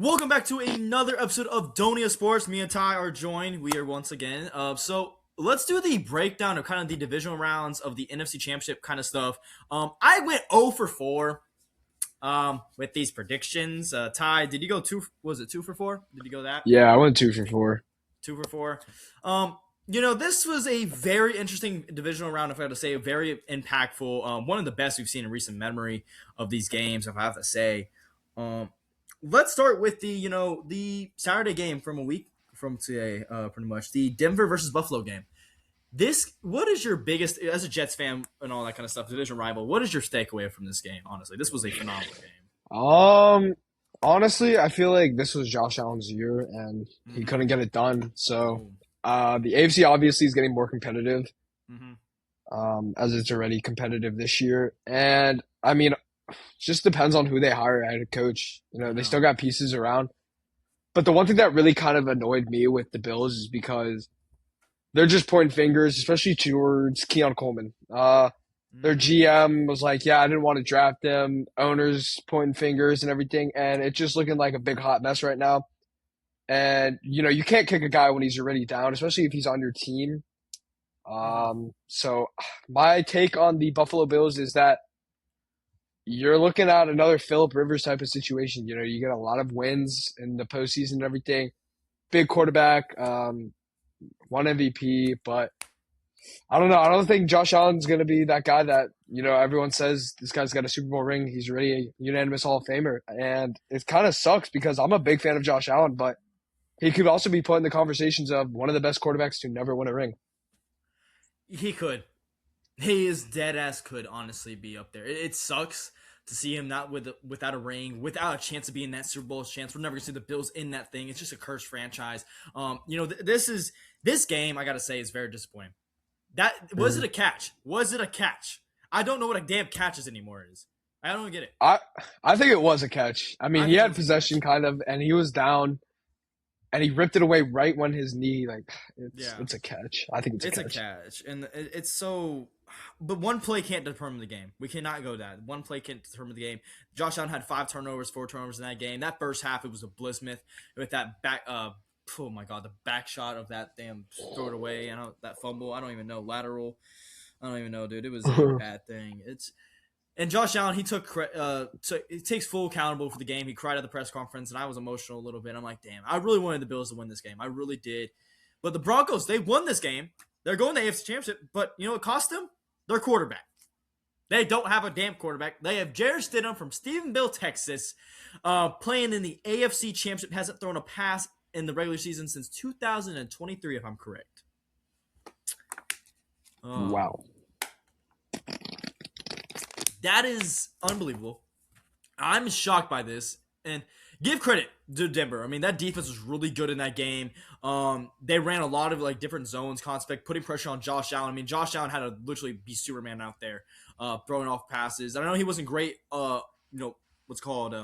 Welcome back to another episode of Donia Sports. Me and Ty are joined. We are once again. So let's do the breakdown of kind of the divisional rounds of the NFC Championship kind of stuff. I went 0 for 4 with these predictions. Ty, did you go was it 2 for 4? Did you go that? Yeah, I went 2 for 4. 2 for 4. This was a very interesting divisional round, if I had to say, very impactful. One of the best we've seen in recent memory of these games, if I have to say. Um, let's start with the Saturday game from a week from today, pretty much the Denver versus Buffalo game. What is your biggest, as a Jets fan and all that kind of stuff, division rival? What is your takeaway from this game? Honestly, this was a phenomenal game. Um, Honestly, I feel like this was Josh Allen's year and he Mm-hmm. couldn't get it done. So, Boom. the AFC obviously is getting more competitive, Mm-hmm. as it's already competitive this year. And I mean, just depends on who they hire as a coach. I They know. still got pieces around. But the one thing that really kind of annoyed me with the Bills is because they're just pointing fingers, especially towards Keon Coleman. Their Mm-hmm. GM was like, yeah, I didn't want to draft him. Owners pointing fingers and everything. And it's just looking like a big hot mess right now. And, you can't kick a guy when he's already down, especially if he's on your team. Mm-hmm. So my take on the Buffalo Bills is that you're looking at another Philip Rivers type of situation. You get a lot of wins in the postseason and everything. Big quarterback, one MVP, but I don't know. I don't think Josh Allen's going to be that guy that, everyone says this guy's got a Super Bowl ring. He's already a unanimous Hall of Famer. And it kind of sucks because I'm a big fan of Josh Allen, but he could also be put in the conversations of one of the best quarterbacks to never win a ring. He could. He is dead ass could honestly be up there. It sucks to see him not without a ring, without a chance to be in that Super Bowl chance. We're never gonna see the Bills in that thing. It's just a cursed franchise. This game. I gotta say is very disappointing. That was Mhm. it a catch? Was it a catch? I don't know what a damn catch is anymore. Is I don't get it. I I think it was a catch. I mean, I he think it had was a catch. possession kind of, and he was down, and he ripped it away right when his knee, like, it's Yeah. it's a catch. I think it's a It's a catch. catch, and it's so. But one play can't determine the game. We cannot go that. One play can't determine the game. Josh Allen had 5 turnovers, 4 turnovers in that game. That first half, it was a blismuth with that back. Oh my god, the back shot of that damn throw it away. I know that fumble. I don't even know lateral. I don't even know, dude. It was a bad thing. And Josh Allen, he takes full accountable for the game. He cried at the press conference, and I was emotional a little bit. I'm like, damn, I really wanted the Bills to win this game. I really did. But the Broncos, they won this game. They're going to the AFC Championship, but you know what cost them? Their quarterback. They don't have a damn quarterback. They have Jared Stidham from Stephenville, Texas, playing in the AFC Championship. Hasn't thrown a pass in the regular season since 2023, if I'm correct. Um, Wow. that is unbelievable. I'm shocked by this, and give credit to Denver. I mean, that defense was really good in that game. They ran a lot of like different zones, concept, putting pressure on Josh Allen. I mean, Josh Allen had to literally be Superman out there, throwing off passes. I know he wasn't great. What's called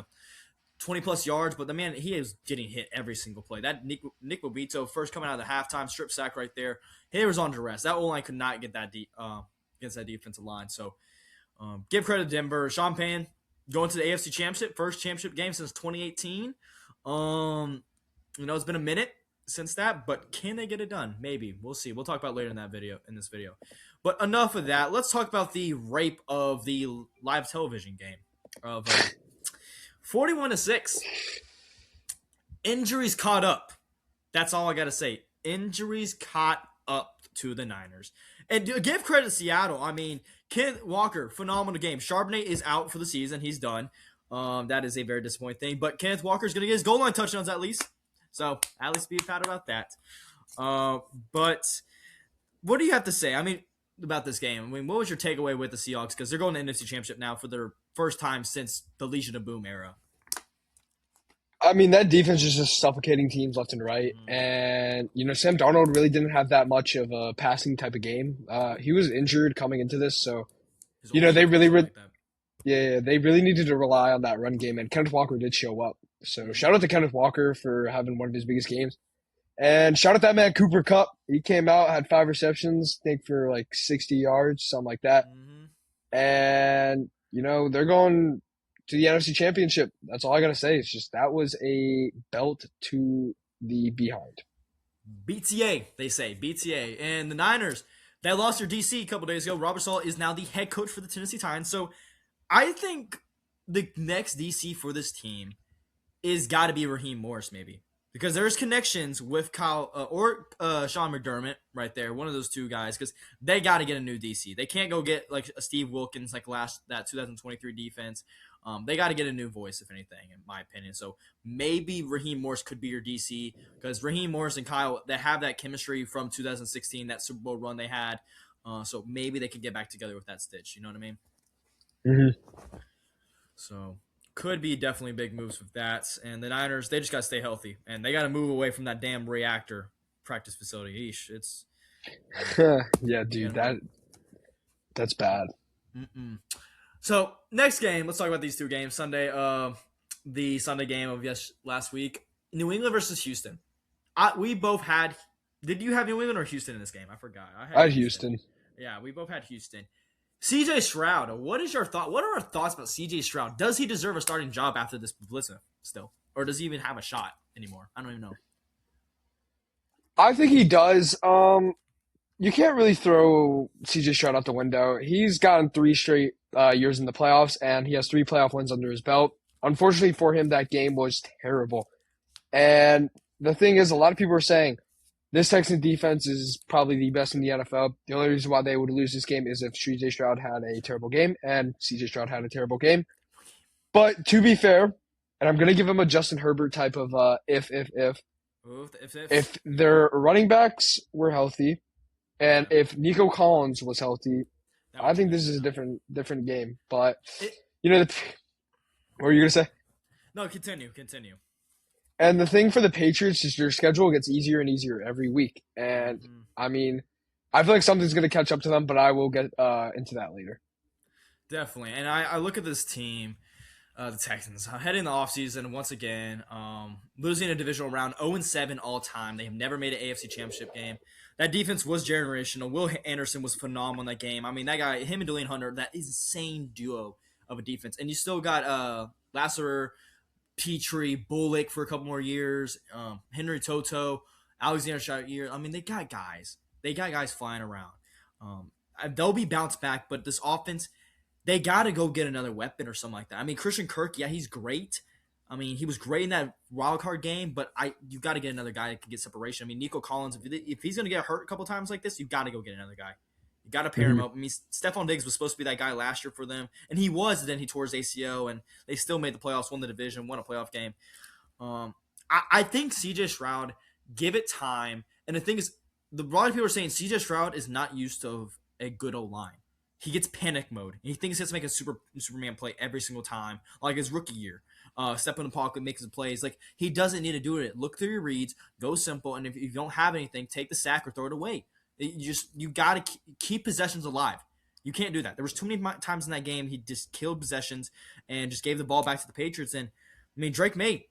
20 plus yards, but the man he is getting hit every single play. That Nick Bobito first coming out of the halftime strip sack right there. He was on duress. That O line could not get that deep against that defensive line. So give credit to Denver. Sean Payne going to the AFC Championship, first championship game since 2018. It's been a minute since that, but can they get it done? Maybe. We'll see. We'll talk about later in this video. But enough of that. Let's talk about the rape of the live television game of 41-6. Injuries caught up. That's all I got to say. Injuries caught up to the Niners. And give credit to Seattle. I mean, Kenneth Walker, phenomenal game. Charbonnet is out for the season. He's done. That is a very disappointing thing. But Kenneth Walker's going to get his goal line touchdowns at least. So at least be proud about that. But what do you have to say? I mean, about this game. I mean, what was your takeaway with the Seahawks? Because they're going to NFC Championship now for their first time since the Legion of Boom era. I mean, that defense is just suffocating teams left and right. Mm-hmm. And, Sam Darnold really didn't have that much of a passing type of game. He was injured coming into this. So, His they old really, like that. yeah, they really needed to rely on that run game. And Kenneth Walker did show up. So, shout out to Kenneth Walker for having one of his biggest games. And shout out that man, Cooper Kupp. He came out, had 5 receptions, I think for like 60 yards, something like that. Mm-hmm. And, they're going to the NFC Championship. That's all I gotta say. It's just that was a belt to the behind. BTA, they say. BTA. And the Niners, they lost their DC a couple days ago. Robert Saleh is now the head coach for the Tennessee Titans. So I think the next DC for this team is got to be Raheem Morris, maybe. Because there's connections with Kyle or Sean McDermott right there, one of those two guys, because they got to get a new DC. They can't go get like a Steve Wilkins like that 2023 defense. They got to get a new voice, if anything, in my opinion. So maybe Raheem Morris could be your DC because Raheem Morris and Kyle, they have that chemistry from 2016, that Super Bowl run they had. So maybe they could get back together with that stitch. You know what I mean? Mm-hmm. So could be definitely big moves with that. And the Niners, they just got to stay healthy. And they got to move away from that damn reactor practice facility. Eesh, it's... Yeah, dude, that's bad. Mm-mm. So, next game, let's talk about these two games. Sunday, the Sunday game of last week. New England versus Houston. We both had... Did you have New England or Houston in this game? I forgot. I had Houston. Yeah, we both had Houston. CJ Stroud, what is your thought? What are our thoughts about CJ Stroud? Does he deserve a starting job after this blitzing still? Or does he even have a shot anymore? I don't even know. I think he does. You can't really throw CJ Stroud out the window. He's gotten 3 straight years in the playoffs, and he has 3 playoff wins under his belt. Unfortunately for him, that game was terrible. And the thing is, a lot of people are saying, this Texan defense is probably the best in the NFL. The only reason why they would lose this game is if CJ Stroud had a terrible game, and CJ Stroud had a terrible game. But to be fair, and I'm going to give him a Justin Herbert type of if their running backs were healthy, and if Nico Collins was healthy, I think this is a different game. But, what were you going to say? No, continue. And the thing for the Patriots is your schedule gets easier and easier every week. And, I mean, I feel like something's going to catch up to them, but I will get into that later. Definitely. And I look at this team, the Texans, heading the offseason once again, losing a divisional round, 0-7 all time. They have never made an AFC Championship game. That defense was generational. Will Anderson was phenomenal in that game. I mean, that guy, him and Dwayne Hunter, that insane duo of a defense. And you still got Lasseter, Petrie, Bullock for a couple more years, Henry Toto, Alexander Shire. I mean, they got guys. They got guys flying around. They'll be bounced back, but this offense, they got to go get another weapon or something like that. I mean, Christian Kirk, yeah, he's great. I mean, he was great in that wild card game, but you got to get another guy that can get separation. I mean, Nico Collins, if he's going to get hurt a couple times like this, you got to go get another guy. You got to pair him up. I mean, Stephon Diggs was supposed to be that guy last year for them, and he was. And then he tore his ACL, and they still made the playoffs, won the division, won a playoff game. I think CJ Stroud, give it time. And the thing is, a lot of people are saying CJ Stroud is not used to a good O-line. He gets panic mode. And he thinks he has to make a Superman play every single time, like his rookie year. Step in the pocket, make some plays. Like, he doesn't need to do it. Look through your reads, go simple, and if you don't have anything, take the sack or throw it away. You got to keep possessions alive. You can't do that. There was too many times in that game he just killed possessions and just gave the ball back to the Patriots. And I mean, Drake May,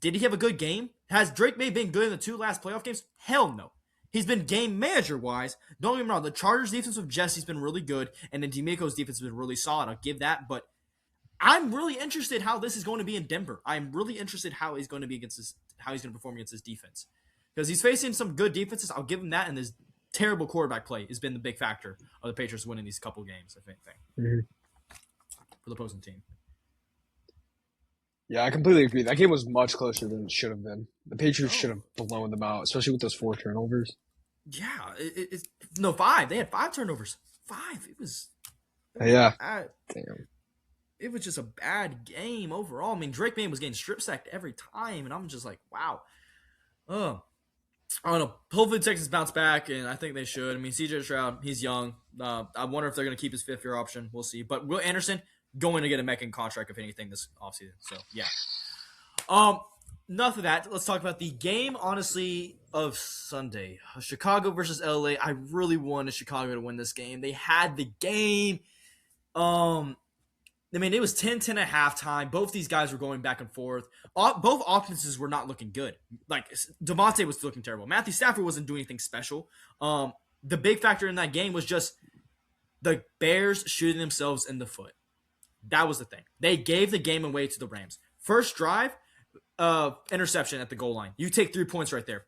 did he have a good game? Has Drake May been good in the 2 last playoff games? Hell no. He's been game manager wise. Don't get me wrong. The Chargers defense with Jesse's been really good, and then D'Amico's defense has been really solid. I'll give that, but I'm really interested how this is going to be in Denver. I'm really interested how he's going to be how he's going to perform against this defense, because he's facing some good defenses. I'll give him that, and this terrible quarterback play has been the big factor of the Patriots winning these couple games, if anything, for the opposing team. Yeah, I completely agree. That game was much closer than it should have been. The Patriots should have blown them out, especially with those 4 turnovers. Yeah, no, 5. They had 5 turnovers. 5. It was yeah. Damn. It was just a bad game overall. I mean, Drake May was getting strip sacked every time, and I'm just like, wow. I don't know. Hopefully Texas bounce back, and I think they should. I mean, CJ Stroud, he's young. I wonder if they're going to keep his 5th-year option. We'll see. But Will Anderson going to get a Meccan contract, if anything, this offseason. So, yeah. Enough of that. Let's talk about the game, honestly, of Sunday. Chicago versus LA. I really wanted Chicago to win this game. They had the game. I mean, it was 10-10 at halftime. Both these guys were going back and forth. Both offenses were not looking good. Like, Devontae was looking terrible. Matthew Stafford wasn't doing anything special. The big factor in that game was just the Bears shooting themselves in the foot. That was the thing. They gave the game away to the Rams. First drive, interception at the goal line. You take 3 points right there.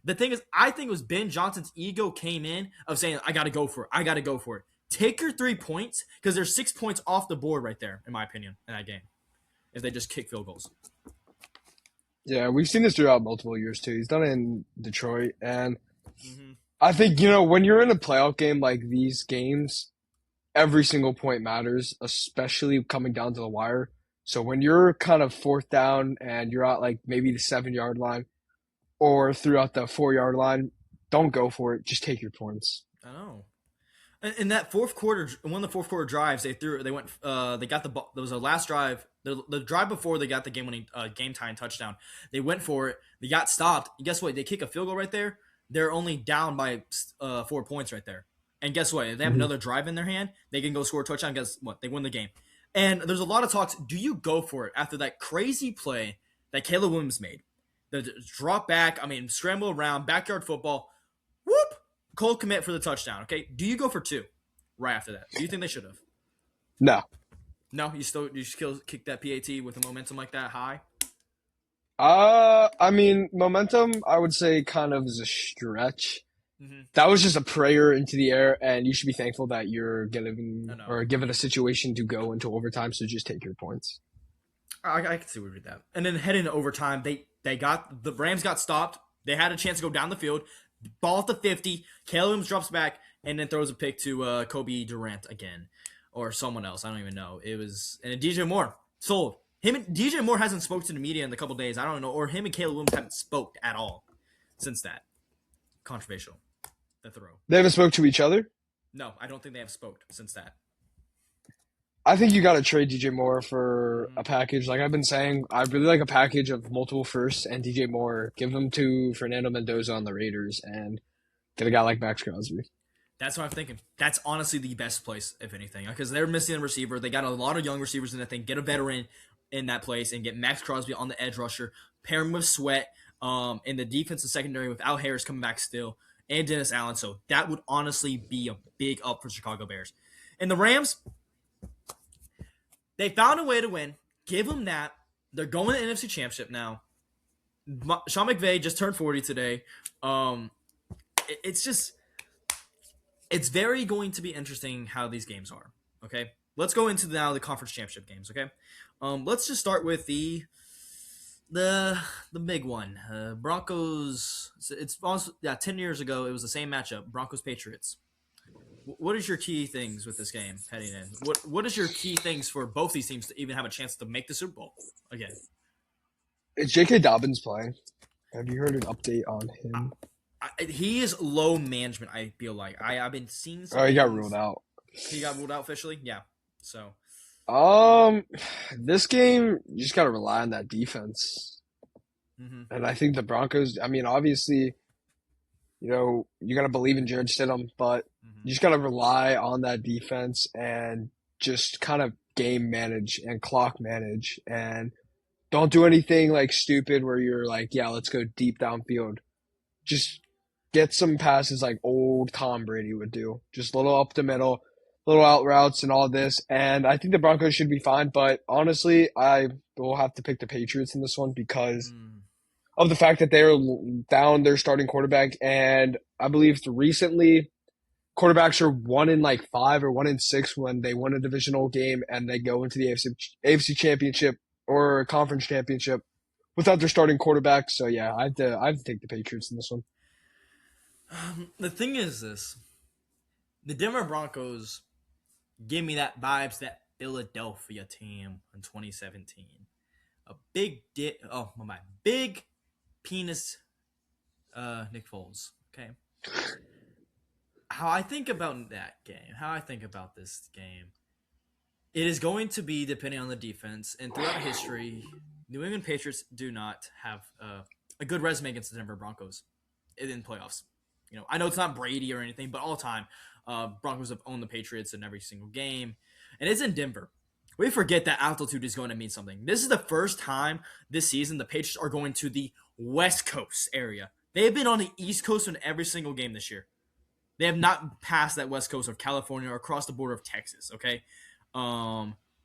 The thing is, I think it was Ben Johnson's ego came in of saying, I got to go for it. I got to go for it. Take your 3 points because there's 6 points off the board right there, in my opinion, in that game, if they just kick field goals. Yeah, we've seen this throughout multiple years too. He's done it in Detroit, and I think when you're in a playoff game like these games, every single point matters, especially coming down to the wire. So when you're kind of fourth down and you're at like maybe the 7 yard line or throughout the 4 yard line, don't go for it. Just take your points. I know. In that fourth quarter, one of the fourth quarter drives, they got the ball. There was a last drive, the drive before they got the game-winning, game-tying touchdown. They went for it. They got stopped. And guess what? They kick a field goal right there. They're only down by 4 points right there. And guess what? If they have another drive in their hand, they can go score a touchdown. Guess what? They win the game. And there's a lot of talks. Do you go for it after that crazy play that Caleb Williams made? The drop back, scramble around, backyard football. Whoop! Cold commit for the touchdown, okay? Do you go for 2 right after that? Do you think they should have? No. No? You still kick that PAT with a momentum like that high? Momentum, I would say kind of is a stretch. That was just a prayer into the air, and you should be thankful that you're given a situation to go into overtime, so just take your points. I can see where we read that. And then heading to overtime, the Rams got stopped. They had a chance to go down the field. Ball at the 50. Caleb Williams drops back and then throws a pick to Kobe Durant again. Or someone else. I don't even know. And DJ Moore sold. DJ Moore hasn't spoken to the media in a couple days. I don't know. Or him and Caleb Williams haven't spoke at all since that. Controversial. The throw. They haven't spoke to each other? No, I don't think they have spoke since that. I think you got to trade DJ Moore for a package. Like I've been saying, I really like a package of multiple firsts and DJ Moore. Give them to Fernando Mendoza on the Raiders and get a guy like Max Crosby. That's what I'm thinking. That's honestly the best place, if anything, because they're missing a receiver. They got a lot of young receivers in that thing. Get a veteran in that place and get Max Crosby on the edge rusher. Pair him with Sweat in the defensive secondary without Harris coming back still and Dennis Allen. So that would honestly be a big up for Chicago Bears. And the Rams, they found a way to win. Give them that. They're going to the NFC Championship now. Sean McVay just turned 40 today. It's very going to be interesting how these games are. Okay, let's go into now the conference championship games. Okay, let's just start with the big one. Broncos. It's almost 10 years ago. It was the same matchup. Broncos Patriots. What is your key things with this game heading in? What is your key things for both these teams to even have a chance to make the Super Bowl again? Is J.K. Dobbins playing? Have you heard an update on him? He is low management, I feel like. I've been seeing some he got ruled out. He got ruled out officially? Yeah. So this game you just gotta rely on that defense. And I think the Broncos, obviously, you gotta believe in Jared Stidham, but you just gotta rely on that defense and just kind of game manage and clock manage and don't do anything like stupid where you're like, yeah, let's go deep downfield. Just get some passes like old Tom Brady would do. Just a little up the middle, little out routes and all this. And I think the Broncos should be fine. But honestly, I will have to pick the Patriots in this one because of the fact that they're down their starting quarterback. And I believe recently quarterbacks are 1 in 5 or 1 in 6 when they win a divisional game and they go into the AFC Championship or Conference Championship without their starting quarterback. So, yeah, I have to take the Patriots in this one. The thing is this. The Denver Broncos give me that vibes, that Philadelphia team in 2017. A big big penis Nick Foles. Okay. How I think about that game, how I think about this game, it is going to be depending on the defense. And throughout history, New England Patriots do not have a good resume against the Denver Broncos in playoffs. I know it's not Brady or anything, but all time, Broncos have owned the Patriots in every single game. And it's in Denver. We forget that altitude is going to mean something. This is the first time this season the Patriots are going to the West Coast area. They have been on the East Coast in every single game this year. They have not passed that West Coast of California or across the border of Texas, okay?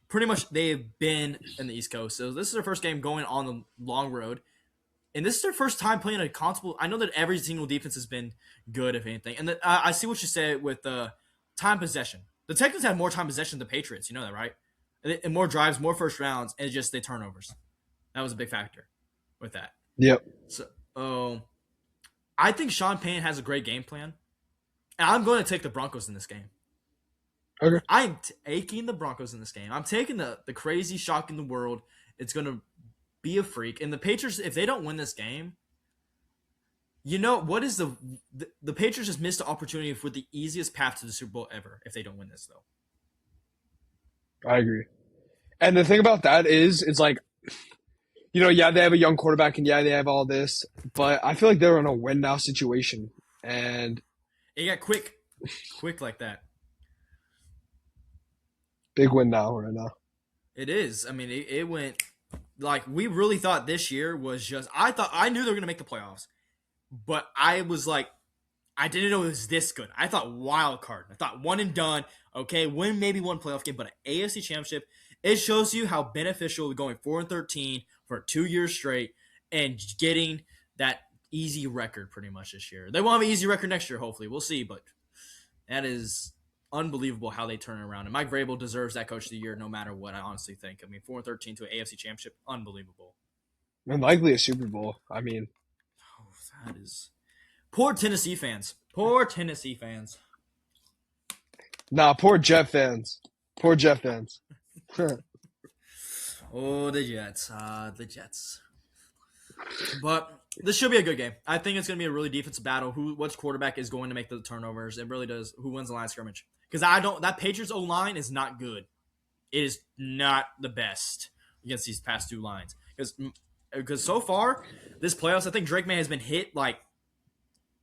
pretty much they've been in the East Coast. So this is their first game going on the long road. And this is their first time playing a comfortable. I know that every single defense has been good, if anything. And I see what you said with the time possession. The Texans had more time possession than the Patriots. You know that, right? And more drives, more first rounds, and just the turnovers. That was a big factor with that. Yep. So, I think Sean Payne has a great game plan. And I'm going to take the Broncos in this game. Okay. I'm taking the Broncos in this game. I'm taking the crazy shock in the world. It's going to be a freak. And the Patriots, if they don't win this game, you know, what is the Patriots just missed the opportunity for the easiest path to the Super Bowl ever if they don't win this, though. I agree. And the thing about that is, it's like, you know, yeah, they have a young quarterback and yeah, they have all this, but I feel like they're in a win now situation. And it got quick like that. Big win now, right now. It is. I mean, it went like we really thought this year was just. I knew they were going to make the playoffs, but I was like, I didn't know it was this good. I thought wild card. I thought one and done. Okay, win maybe one playoff game, but an AFC Championship. It shows you how beneficial going 4-13 for 2 years straight and getting that easy record pretty much this year. They won't have an easy record next year, hopefully. We'll see, but that is unbelievable how they turn it around. And Mike Vrabel deserves that coach of the year no matter what, I honestly think. I mean, 4-13 to an AFC Championship, unbelievable. And likely a Super Bowl. I mean. Oh, that is... Poor Tennessee fans. Poor Tennessee fans. Nah, poor Jet fans. Poor Jet fans. Oh, the Jets. The Jets. But this should be a good game. I think it's going to be a really defensive battle. Which quarterback is going to make the turnovers? It really does. Who wins the line of scrimmage? Because that Patriots O-line is not good. It is not the best against these past two lines. Because so far, this playoffs, I think Drake May has been hit like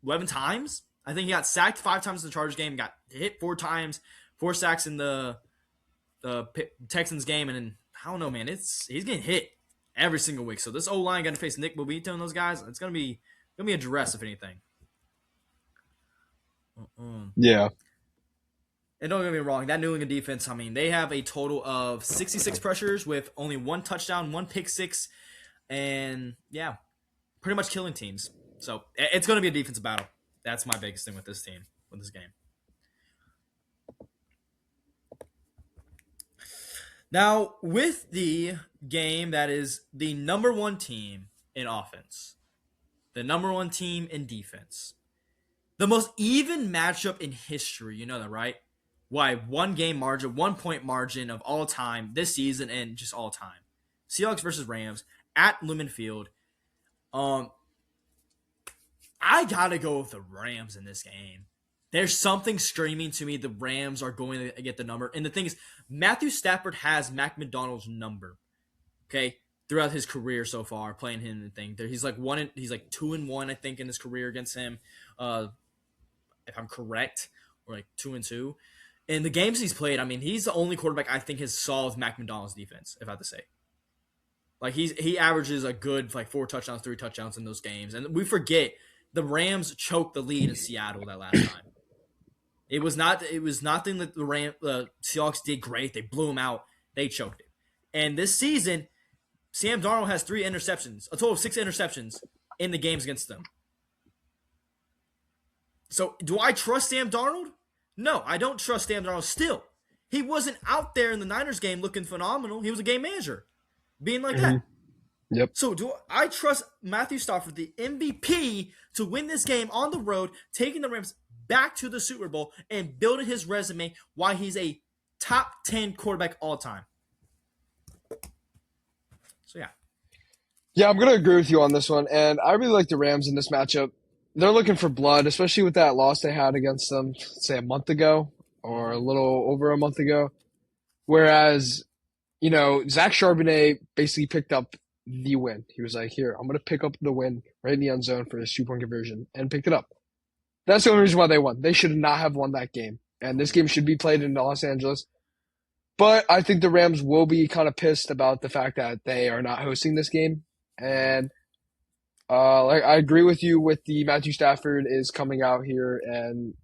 11 times. I think he got sacked 5 times in the Chargers game, got hit 4 times, 4 sacks in the Texans game, and then I don't know, man. He's getting hit every single week. So this O-line going to face Nick Bobito and those guys. It's going to be a duress if anything. Yeah. And don't get me wrong, that New England defense, I mean, they have a total of 66 pressures with only 1 touchdown, 1 pick six, and yeah, pretty much killing teams. So it's going to be a defensive battle. That's my biggest thing with this team, with this game. Now, with the game that is the number 1 team in offense, the number 1 team in defense, the most even matchup in history, you know that, right? Why 1 game margin, 1 point margin of all time this season and just all time. Seahawks versus Rams at Lumen Field. I gotta go with the Rams in this game. There's something screaming to me the Rams are going to get the number. And the thing is, Matthew Stafford has Mac McDonald's number. Okay, throughout his career so far, playing him and thing. He's like 2-1, I think, in his career against him. If I'm correct, or like 2-2. In the games he's played, I mean, he's the only quarterback I think has solved Mac McDonald's defense, if I have to say. Like he averages a good like 4 touchdowns, 3 touchdowns in those games, and we forget the Rams choked the lead in Seattle that last time. It was nothing that the Seahawks did great. They blew them out. They choked it. And this season, Sam Darnold has 3 interceptions, a total of 6 interceptions in the games against them. So, do I trust Sam Darnold? No, I don't trust Sam Darnold still. He wasn't out there in the Niners game looking phenomenal. He was a game manager, being like that. Yep. So do I trust Matthew Stafford, the MVP, to win this game on the road, taking the Rams back to the Super Bowl and building his resume why he's a top 10 quarterback all time? So, yeah. Yeah, I'm going to agree with you on this one. And I really like the Rams in this matchup. They're looking for blood, especially with that loss they had against them, say, a month ago or a little over a month ago. Whereas, you know, Zach Charbonnet basically picked up the win. He was like, here, I'm going to pick up the win right in the end zone for his 2-point conversion, and picked it up. That's the only reason why they won. They should not have won that game. And this game should be played in Los Angeles. But I think the Rams will be kind of pissed about the fact that they are not hosting this game. And I agree with you with the Matthew Stafford is coming out here. And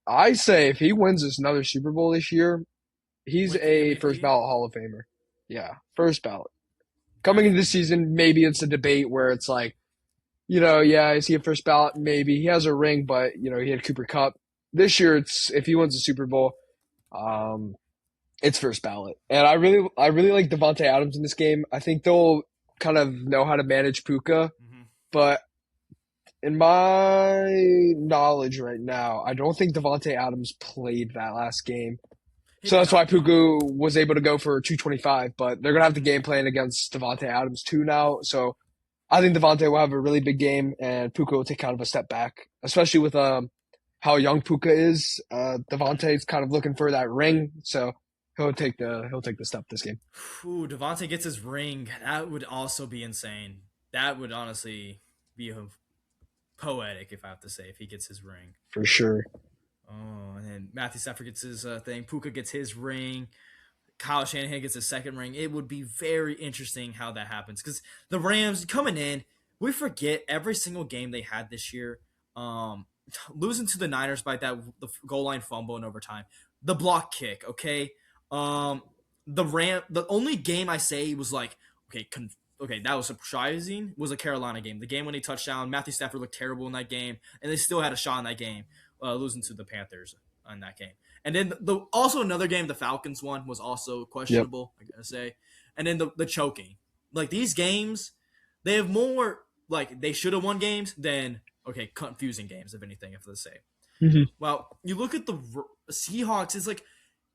I say if he wins this another Super Bowl this year, He's With the a first MVP? ballot Hall of Famer. Yeah, first ballot. Coming That's into this season, maybe it's a debate where it's like, yeah, is he a first ballot? Maybe he has a ring, but he had Cooper Cup. This year, it's if he wins the Super Bowl, um, it's first ballot. And I really like Devontae Adams in this game. I think they'll kind of know how to manage Puka, Mm-hmm. but in my knowledge right now, I don't think Devontae Adams played that last game. He So did that's why not know. Puka was able to go for 225, but they're gonna have the Mm-hmm. game plan against Devontae Adams too now. So I think Devontae will have a really big game, and Puka will take kind of a step back, especially with how young Puka is. Devontae's kind of looking for that ring, so he'll take the step this game Ooh, Devontae gets his ring. That would also be insane. That would honestly be poetic, if I have to say, if he gets his ring. for sure. Oh, and then Matthew Stafford gets his thing. Puka gets his ring. Kyle Shanahan gets his second ring. It would be very interesting how that happens because the Rams coming in, we forget every single game they had this year. Um, Losing to the Niners by the goal line fumble in overtime, the block kick. Okay, um, the only game I say was like okay, that was surprising was a Carolina game. The game when he touchdown, Matthew Stafford looked terrible in that game, and they still had a shot in that game, losing to the Panthers in that game. And then also another game the Falcons won was also Yep. questionable, I gotta say. And then the choking. Like these games, they have more like they should have won games than confusing games, if anything, if let's say. Mhm. Well, you look at the Seahawks, it's like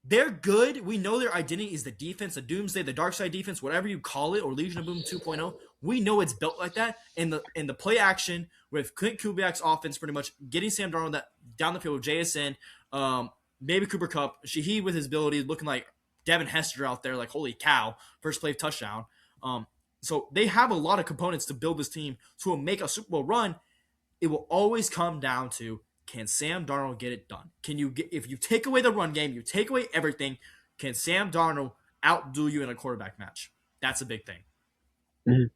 they're good. We know their identity is the defense, the Doomsday, the Dark Side defense, whatever you call it, or Legion of Boom 2.0. We know it's built like that. And the play action with Clint Kubiak's offense, pretty much getting Sam Darnold that down the field with JSN, maybe Cooper Cup, Shaheed with his ability, looking like Devin Hester out there, like holy cow, first play touchdown. So they have a lot of components to build this team to make a Super Bowl run. It will always come down to can Sam Darnold get it done? Can you get if you take away the run game, you take away everything, can Sam Darnold outdo you in a quarterback match? That's a big thing. Mhm.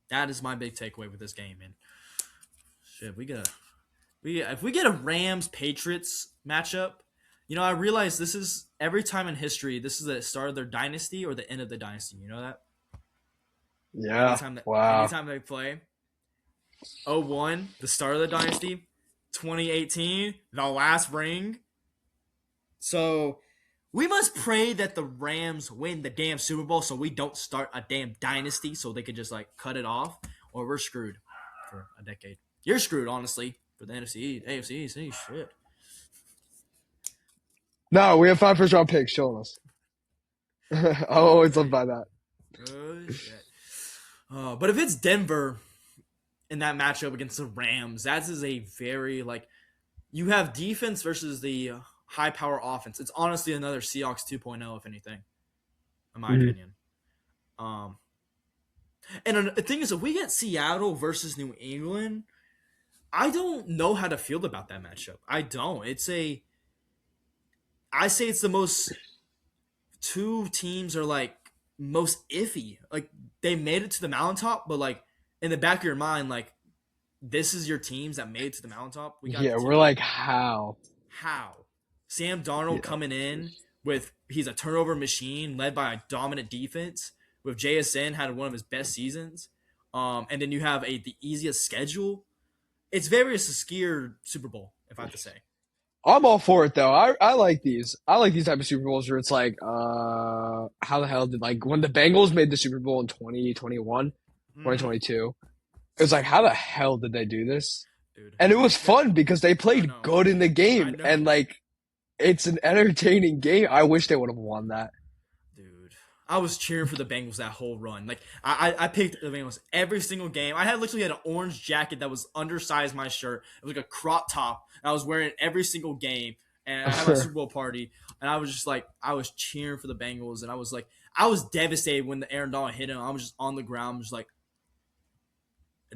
That is my big takeaway with this game. And shit, if we get a Rams Patriots matchup, I realize this is every time in history, this is the start of their dynasty or the end of the dynasty. You know that? Yeah. Wow. Anytime they play, 01, the start of the dynasty, 2018, the last ring. So we must pray that the Rams win the damn Super Bowl so we don't start a damn dynasty so they could just like cut it off or we're screwed for a decade. You're screwed, honestly, for the NFC, AFC, shit. No, we have 5 first round picks. Showing us. I'll always live by that. Oh, shit. But if it's Denver in that matchup against the Rams, that is a very, you have defense versus the high power offense. It's honestly another Seahawks 2.0, if anything, in my Mhm. opinion. And the thing is, if we get Seattle versus New England, I don't know how to feel about that matchup. I don't. I say it's the most, two teams are most iffy. Like they made it to the mountaintop, but in the back of your mind, this is your teams that made it to the mountaintop. We got Yeah, we're two. like, how? How? Sam Darnold Yeah. coming in with he's a turnover machine led by a dominant defense. With JSN had one of his best seasons. And then you have the easiest schedule. It's very secure Super Bowl, if I have to say. I'm all for it though. I like these. I like these type of Super Bowls where it's like, how the hell did when the Bengals made the Super Bowl in 2021, Mm-hmm. 2022, it was like, how the hell did they do this? Dude. And it was fun because they I played know. good in the I game know. and it's an entertaining game. I wish they would have won that. Dude. I was cheering for the Bengals that whole run. I picked the Bengals every single game. I had literally had an orange jacket that was undersized my shirt. It was like a crop top. I was wearing it every single game. And I had my Super Bowl party. And I was just I was cheering for the Bengals. And I was devastated when the Aaron Donald hit him. I was just on the ground,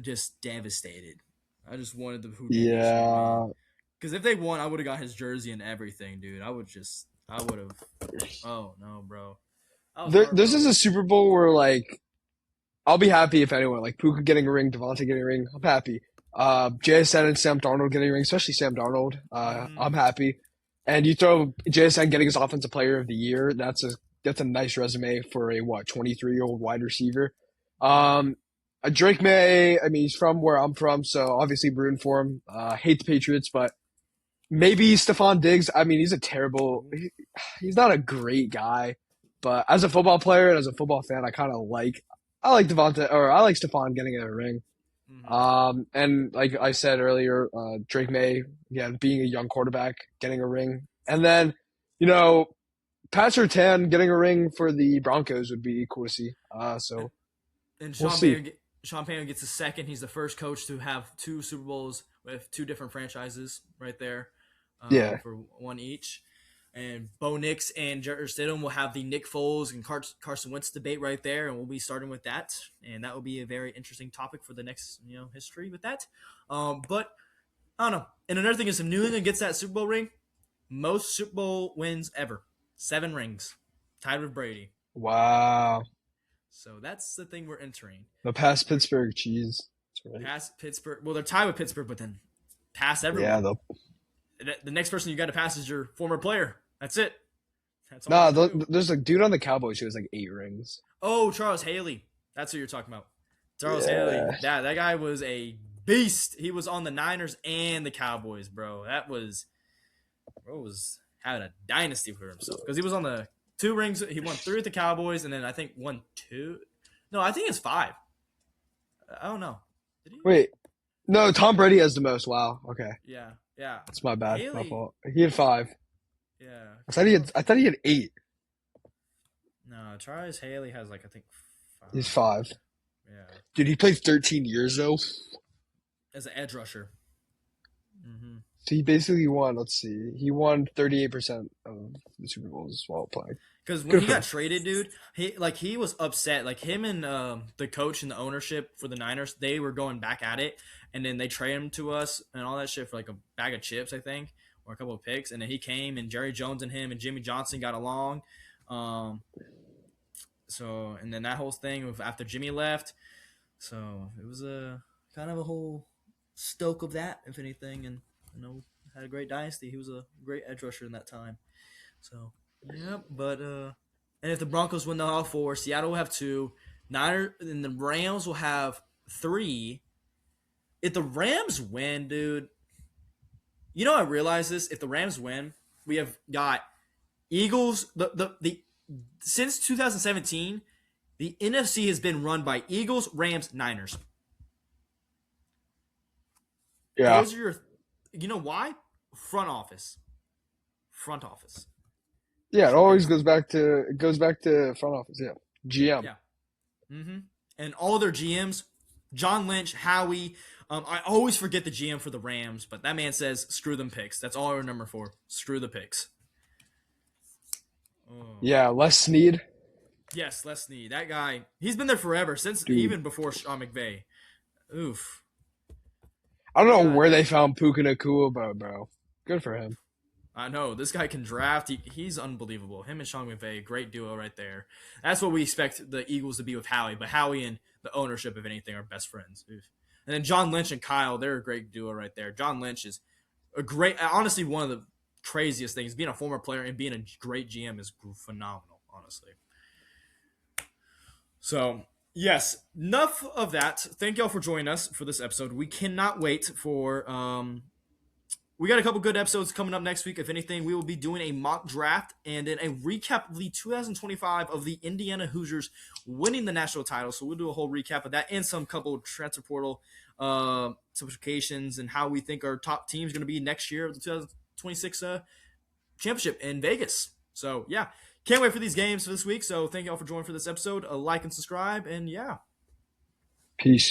just devastated. I just wanted the Houdini Nation to win. Yeah. Because if they won, I would have got his jersey and everything, dude. I would have. Oh no, bro. I was This is heartbroken. a Super Bowl where I'll be happy if anyone Puka getting a ring, Devontae getting a ring. I'm happy. JSN and Sam Darnold getting a ring, especially Sam Darnold. Mm-hmm. I'm happy. And you throw JSN getting his offensive player of the year. That's a nice resume for a 23-year-old wide receiver. Um, Drake May. I mean, he's from where I'm from, so obviously rooting for him. Hate the Patriots, but maybe Stephon Diggs. I mean, he's not a great guy, but as a football player and as a football fan, I like Devonta or I like Stephon getting a ring. Hmm. And like I said earlier, Drake May, again, being a young quarterback, getting a ring. And then, you know, Pat Surtain getting a ring for the Broncos would be cool to see. So And we'll see. Sean Payton gets a second. He's the first coach to have two Super Bowls with two different franchises right there, Yeah. for one each. And Bo Nix and Jarrett Stidham will have the Nick Foles and Carson Wentz debate right there, and we'll be starting with that. And that will be a very interesting topic for the next history with that. But I don't know. And another thing is, if New England gets that Super Bowl ring, most Super Bowl wins ever, 7 rings, tied with Brady. Wow. So that's the thing we're entering. The past Pittsburgh cheese. That's right. Past Pittsburgh. Well, they're tied with Pittsburgh, but then pass Yeah. everyone. The next person you got to pass is your former player. That's it. That's all you Nah, have to do. there's a dude on the Cowboys who has like 8 rings. Oh, Charles Haley. That's who you're talking about. Charles Haley. Yeah. That guy was a beast. He was on the Niners and the Cowboys, bro. Bro was having a dynasty for himself because he was on the 2 rings. He won 3 with the Cowboys, and then I think won 2. No, I think it's 5. I don't know. Did he? Wait. No, Tom Brady has the most. Wow. Okay. Yeah, yeah. That's my bad. My Haley. fault. He had 5. Yeah. I thought he had 8. No, Charles Haley has like I think He's 5. 5. Yeah, Dude, he played 13 years though. So as an edge rusher. Mm-hmm. he basically won, let's see. He won 38% of the Super Bowls while playing. Because when Good he for got him. traded, dude, he was upset. Like him and the coach and the ownership for the Niners, they were going back at it, and then they traded him to us and all that shit for like a bag of chips, I think, or a couple of picks. And then he came, and Jerry Jones and him and Jimmy Johnson got along. Um, and then that whole thing of after Jimmy left, so it was a kind of a whole stoke of that, if anything, and had a great dynasty. He was a great edge rusher in that time. So yeah, but and if the Broncos win, they'll have 4. Seattle will have 2. Niners and the Rams will have 3. If the Rams win, dude, I realize this. If the Rams win, we have got Eagles. The since 2017, the NFC has been run by Eagles, Rams, Niners. Yeah. Those are your. You know why? Front office. Front office. Yeah, it Should be always goes back to front office. Yeah. GM. yeah. Mm-hmm. And all their GMs, John Lynch, Howie. I always forget the GM for the Rams, but that man says, "Screw them picks." That's all I remember for. Screw the picks. Oh. Yeah, Les Snead. Yes, Les Snead. That guy, he's been there forever, since Dude. even before Sean McVay. Oof. I That don't know guy, where they found Puka Nakua, but bro. Good for him. I know. This guy can draft. He's unbelievable. Him and Sean McVay, great duo right there. That's what we expect the Eagles to be with Howie, but Howie and the ownership, if anything, are best friends. Oof. And then John Lynch and Kyle, they're a great duo right there. John Lynch is honestly, one of the craziest things. Being a former player and being a great GM is phenomenal, honestly. So, yes, enough of that. Thank y'all for joining us for this episode. We cannot wait for. We got a couple good episodes coming up next week. If anything, we will be doing a mock draft and then a recap of the 2025 of the Indiana Hoosiers winning the national title. So we'll do a whole recap of that and some couple of transfer portal simplifications and how we think our top team is going to be next year of the 2026 championship in Vegas. So, yeah. Can't wait for these games for this week. So thank you all for joining for this episode. Like and subscribe. And yeah. Peace.